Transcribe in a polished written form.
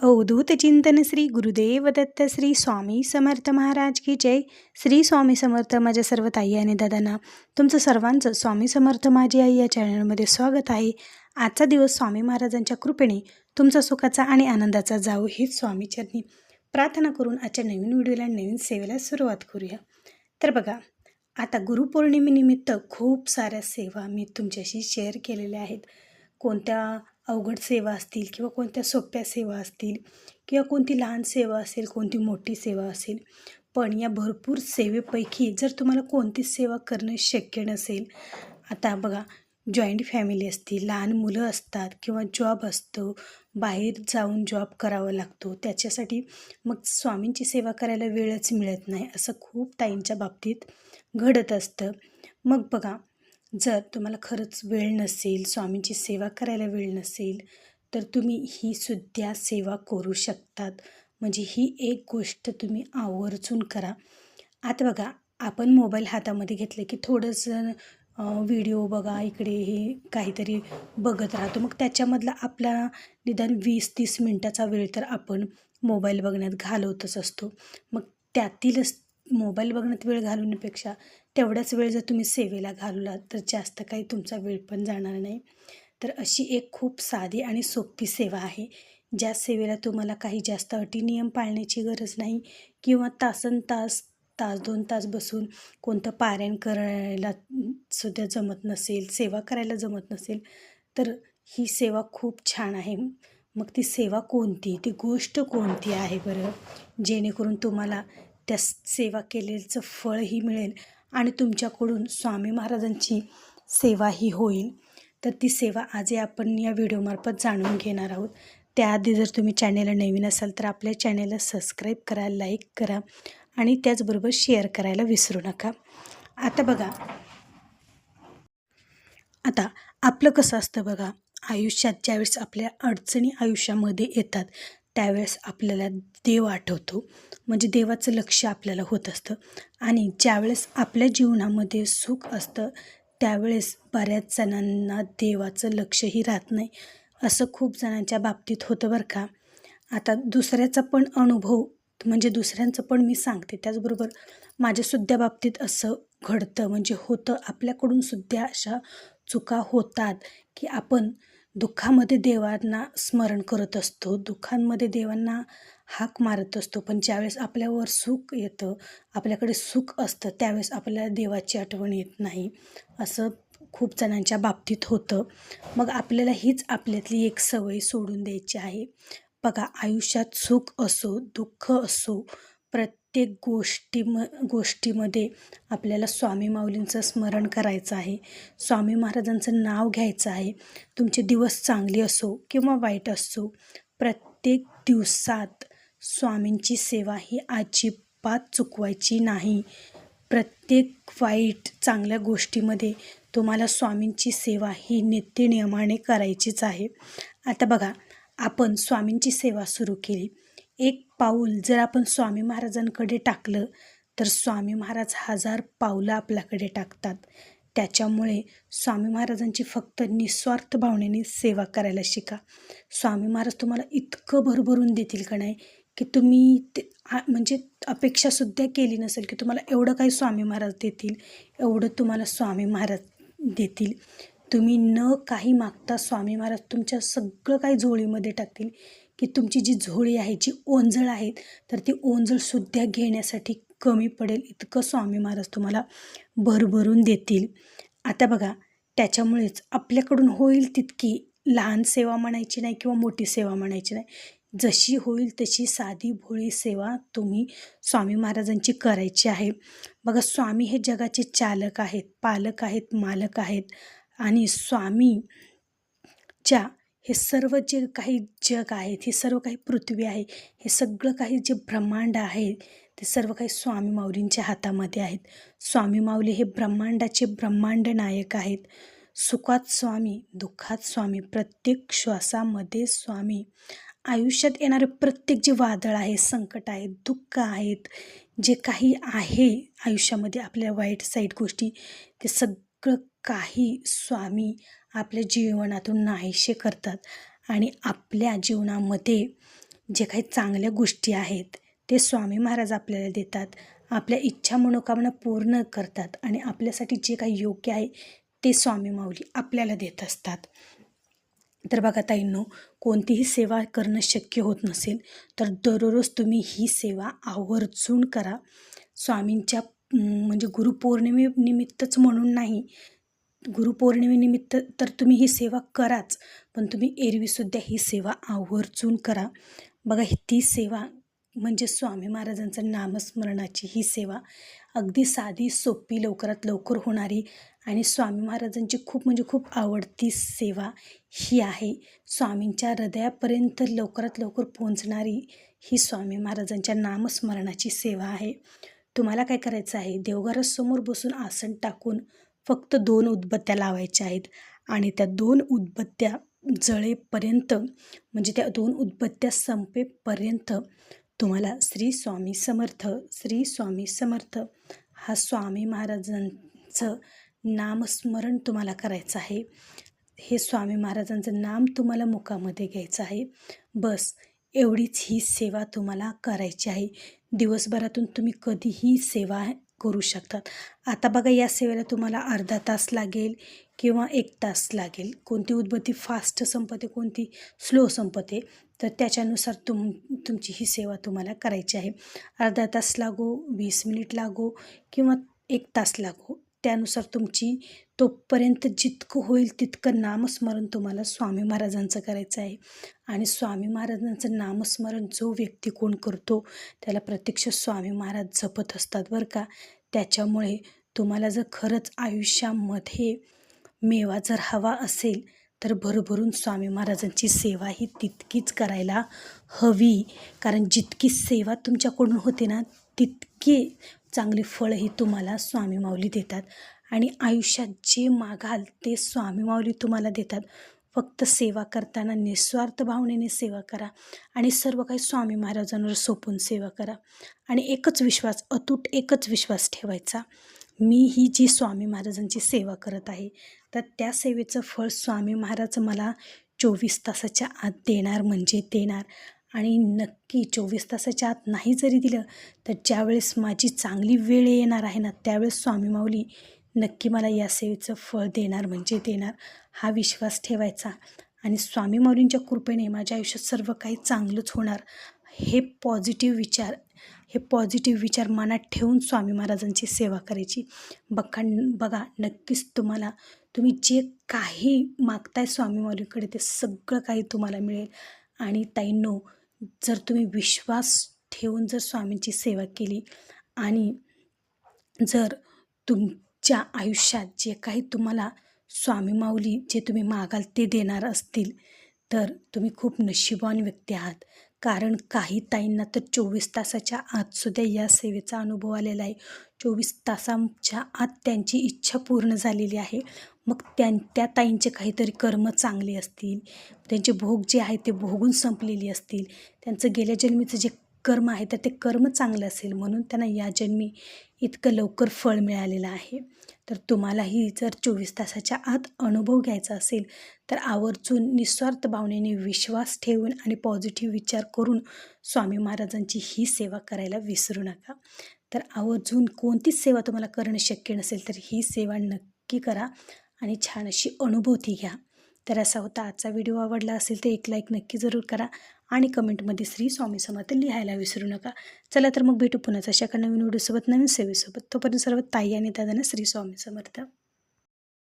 अवधूत चिंतन श्री गुरुदेव दत्त श्री स्वामी समर्थ महाराज की जय. श्री स्वामी समर्थ. माझ्या सर्व ताई आणि दादांना तुमचं सर्वांचं स्वामी समर्थ माझी आई या चॅनलमध्ये स्वागत आहे. आजचा दिवस स्वामी महाराजांच्या कृपेने तुमचा सुखाचा आणि आनंदाचा जावो हीच स्वामीचरणी प्रार्थना करून आजच्या नवीन व्हिडिओला नवीन सेवेला सुरुवात करूया. तर बघा, आता गुरुपौर्णिमेनिमित्त खूप साऱ्या सेवा मी तुमच्याशी शेअर केलेल्या आहेत. कोणत्या अवघड सेवा असतील किंवा कोणत्या सोप्या सेवा असतील किंवा कोणती लहान सेवा असेल, कोणती मोठी सेवा असेल, पण या भरपूर सेवेपैकी जर तुम्हाला कोणतीच सेवा करणं शक्य नसेल, आता बघा, जॉईंट फॅमिली असतील, लहान मुलं असतात किंवा जॉब असतो, बाहेर जाऊन जॉब करावा लागतो, त्याच्यासाठी मग स्वामींची सेवा करायला वेळच मिळत नाही, असं खूप ताईंच्या बाबतीत घडत असतं. मग बघा, जर तुम्हाला खरंच वेळ नसेल, स्वामींची सेवा करायला वेळ नसेल, तर तुम्ही ही सुद्धा सेवा करू शकतात. म्हणजे ही एक गोष्ट तुम्ही आवर्जून करा. आता बघा, आपण मोबाईल हातामध्ये घेतलं की थोडंसं व्हिडिओ बघा, इकडे हे काहीतरी बघत राहतो. मग त्याच्यामधला आपला निदान 20-30 मिनटाचा वेळ तर आपण मोबाईल बघण्यात घालवतच असतो. मग त्यातीलच मोबाईल बघण्यात वेळ घालवण्यापेक्षा तेवढाच वेळ जर तुम्ही सेवेला घालवलात तर जास्त काही तुमचा वेळ पण जाणार नाही. तर अशी एक खूप साधी आणि सोपी सेवा आहे, ज्या सेवेला तुम्हाला काही जास्त अटी नियम पाळण्याची गरज नाही किंवा तासनतास, तास 2 तास बसून कोणतं पारायण करायला सुद्धा जमत नसेल, सेवा करायला जमत नसेल, तर ही सेवा खूप छान आहे. मग ती सेवा कोणती, ती गोष्ट कोणती आहे बरं, जेणेकरून तुम्हाला त्या सेवा केलेलं फळही मिळेल आणि तुमच्याकडून स्वामी महाराजांची सेवाही होईल. तर ती सेवा आज आपण या व्हिडिओमार्फत जाणून घेणार आहोत. त्याआधी जर तुम्ही चॅनेलला नवीन असाल तर आपल्या चॅनेलला सबस्क्राईब करा, लाईक करा आणि त्याचबरोबर शेअर करायला विसरू नका. आता बघा, आता आपलं कसं असतं बघा, आयुष्यात ज्यावेळेस आपल्या अडचणी आयुष्यामध्ये येतात त्यावेळेस आपल्याला देव आठवतो, म्हणजे देवाचं लक्ष आपल्याला होत असतं. आणि ज्यावेळेस आपल्या जीवनामध्ये सुख असतं त्यावेळेस बऱ्याच जणांना देवाचं लक्षही राहत नाही. असं खूप जणांच्या बाबतीत होतं बरं का. आता दुसऱ्याचा पण अनुभव, म्हणजे दुसऱ्यांचं पण मी सांगते, त्याचबरोबर माझ्यासुद्धा बाबतीत असं घडतं, म्हणजे होतं. आपल्याकडून सुद्धा अशा चुका होतात की आपण दुःखामध्ये देवांना स्मरण करत असतो, दुःखांमध्ये देवांना हाक मारत असतो, पण ज्यावेळेस आपल्यावर सुख येतं, आपल्याकडे सुख असतं, त्यावेळेस आपल्याला देवाची आठवण येत नाही. असं खूप जणांच्या बाबतीत होतं. मग आपल्याला हीच आपल्यातली एक सवय सोडून द्यायची आहे. बघा, आयुष्यात सुख असो, दुःख असो, प्रत्येक गोष्टीमध्ये आपल्याला स्वामी माऊलींचं स्मरण करायचं आहे, स्वामी महाराजांचं नाव घ्यायचं आहे. तुमचे दिवस चांगले असो किंवा वाईट असो, प्रत्येक दिवसात स्वामींची सेवा ही अजिबात चुकवायची नाही. प्रत्येक वाईट चांगल्या गोष्टीमध्ये तुम्हाला स्वामींची सेवा ही नित्यनियमाने करायचीच आहे. आता बघा, आपण स्वामींची सेवा सुरू केली, एक पाऊल जर आपण स्वामी महाराजांकडे टाकलं तर स्वामी महाराज 1000 पावलं आपल्याकडे टाकतात. त्याच्यामुळे स्वामी महाराजांची फक्त निस्वार्थ भावनेने सेवा करायला शिका. स्वामी महाराज तुम्हाला इतकं भरभरून देतील का नाही की तुम्ही म्हणजे अपेक्षासुद्धा केली नसेल की तुम्हाला एवढं काही स्वामी महाराज देतील, एवढं तुम्हाला स्वामी महाराज देतील. तुम्ही न काही मागता स्वामी महाराज तुमच्या सगळं काही झोळीमध्ये टाकतील, की तुमची जी झोळी आहे, जी ओंजळ आहेत, तर ती ओंजळसुद्धा घेण्यासाठी कमी पडेल इतकं स्वामी महाराज तुम्हाला भरभरून देतील. आता बघा, त्याच्यामुळेच आपल्याकडून होईल तितकी लहान सेवा म्हणायची नाही किंवा मोठी सेवा म्हणायची नाही, जशी होईल तशी साधी भोळी सेवा तुम्ही स्वामी महाराजांची करायची आहे. बघा, स्वामी हे जगाचे चालक आहेत, पालक आहेत, मालक आहेत. आणि स्वामीच्या हे सर्व जे काही जग आहेत, हे सर्व काही पृथ्वी आहे, हे सगळं काही जे ब्रह्मांड आहे, ते सर्व काही स्वामी माऊलींच्या हातामध्ये आहेत. स्वामी माऊली हे ब्रह्मांडाचे ब्रह्मांड नायक आहेत. सुखात स्वामी, दुःखात स्वामी, प्रत्येक श्वासामध्ये स्वामी. आयुष्यात येणारे प्रत्येक जे वादळ आहे, संकट आहे, दुःख आहेत, जे काही आहे आयुष्यामध्ये आपल्या वाईट साईट गोष्टी, ते सगळं काही स्वामी आपल्या जीवनातून नाहीसे करतात आणि आपल्या जीवनामध्ये जे काही चांगल्या गोष्टी आहेत ते स्वामी महाराज आपल्याला देतात. आपल्या इच्छा मनोकामना पूर्ण करतात आणि आपल्यासाठी जे काही योग्य आहे ते स्वामी माऊली आपल्याला देत असतात. तर बघा ताईंनो, कोणतीही सेवा करणं शक्य होत नसेल तर दररोज तुम्ही ही सेवा आवर्जून करा. स्वामींच्या म्हणजे गुरुपौर्णिमेनिमित्तच म्हणून नाही, गुरुपौर्णिमेनिमित्त तर तुम्ही ही सेवा कराच, पण तुम्ही एरवीसुद्धा ही सेवा आवर्जून करा. बघा ती सेवा म्हणजे स्वामी महाराजांचं नामस्मरणाची ही सेवा अगदी साधी, सोपी, लवकरात लवकर होणारी आणि स्वामी महाराजांची खूप म्हणजे खूप आवडती सेवा ही आहे. स्वामींच्या हृदयापर्यंत लवकरात लवकर पोहोचणारी ही स्वामी महाराजांच्या नामस्मरणाची सेवा आहे. तुम्हाला काय करायचं आहे, देवघरासमोर बसून आसन टाकून फक्त 2 उदबत्त्या लावायच्या आहेत आणि त्या 2 उदबत्त्या जळेपर्यंत म्हणजे त्या 2 उदबत्त्या संपेपर्यंत तुम्हाला श्री स्वामी समर्थ, श्री स्वामी समर्थ हा स्वामी महाराजांचं नामस्मरण तुम्हाला करायचं आहे. हे स्वामी महाराजांचं नाम तुम्हाला मुखामध्ये घ्यायचं आहे. बस एवढीच ही सेवा तुम्हाला करायची आहे. दिवसभरातून तुम्ही कधीही सेवा करू शकतात. आता बघा या सेवेला तुम्हाला अर्धा तास लागेल किंवा 1 तास लागेल. कोणती उदबत्ती फास्ट संपते, कोणती स्लो संपते, तर त्याच्यानुसार तुमची ही सेवा तुम्हाला करायची आहे. अर्धा तास लागो, 20 मिनिट लागो किंवा 1 तास लागो, त्यानुसार तुमची तोपर्यंत जितकं होईल तितकं नामस्मरण तुम्हाला स्वामी महाराजांचं करायचं आहे. आणि स्वामी महाराजांचं नामस्मरण जो व्यक्ती कोण करतो त्याला प्रत्यक्ष स्वामी महाराज जपत असतात बरं का. त्याच्यामुळे तुम्हाला जर खरंच आयुष्यामध्ये मेवा जर हवा असेल तर भरभरून स्वामी महाराजांची सेवा ही तितकीच करायला हवी. कारण जितकी सेवा तुमच्याकडून होते ना तितकी चांगली फळंही तुम्हाला स्वामी माऊली देतात आणि आयुष्यात जे मागाल ते स्वामी माऊली तुम्हाला देतात. फक्त सेवा करताना निस्वार्थ भावनेने सेवा करा आणि सर्व काही स्वामी महाराजांवर सोपून सेवा करा आणि एकच विश्वास, अतूट एकच विश्वास ठेवायचा, मी ही जी स्वामी महाराजांची सेवा करत आहे तर त्या सेवेचं फळ स्वामी महाराज मला 24 तासाच्या आत देणार म्हणजे देणार. आणि नक्की 24 तासाच्या आत नाही जरी दिलं तर ज्यावेळेस माझी चांगली वेळ येणार आहे ना त्यावेळेस स्वामी माऊली नक्की मला या सेवेचं फळ देणार म्हणजे देणार, हा विश्वास ठेवायचा. आणि स्वामी माऊलींच्या कृपेने माझ्या आयुष्यात सर्व काही चांगलंच होणार हे पॉझिटिव्ह विचार मनात ठेवून स्वामी महाराजांची सेवा करायची. बघा नक्कीच तुम्ही जे काही मागताय स्वामी माऊलींकडे ते सगळं काही तुम्हाला मिळेल. आणि ताईंनो, जर तुम्ही विश्वास ठेवून जर स्वामींची सेवा केली आणि जर तुमच्या आयुष्यात जे काही तुम्हाला स्वामी माऊली जे तुम्ही मागाल ते देणार असतील तर तुम्ही खूप नशिबवान व्यक्ती आहात. कारण काही ताईंना तर 24 तासाच्या आतसुद्धा या सेवेचा अनुभव आलेला आहे. 24 तासांच्या आत त्यांची इच्छा पूर्ण झालेली आहे. मग त्या ताईंचे काहीतरी कर्म चांगले असतील, त्यांचे भोग जे आहे ते भोगून संपलेली असतील, त्यांचं गेल्या जन्मीचं जे कर्म आहे तर ते कर्म चांगलं असेल म्हणून त्यांना या जन्मी इतकं लवकर फळ मिळालेलं आहे. तर तुम्हालाही जर 24 तासाच्या आत अनुभव घ्यायचा असेल तर आवर्जून निस्वार्थ भावनेने विश्वास ठेवून आणि पॉझिटिव्ह विचार करून स्वामी महाराजांची ही सेवा करायला विसरू नका. तर आवर्जून कोणतीच सेवा तुम्हाला करणं शक्य नसेल तर ही सेवा नक्की करा आणि छान अशी अनुभूती घ्या. तर असा होता आजचा व्हिडिओ. आवडला असेल तर एक लाईक नक्की जरूर करा आणि कमेंटमध्ये श्री स्वामी समर्थ लिहायला विसरू नका. चला तर मग भेटू पुन्हा अशा नवीन व्हिडिओसोबत, नवीन सेवेसोबत. तोपर्यंत सर्व ताई आणि दादांना श्री स्वामी समर्थ.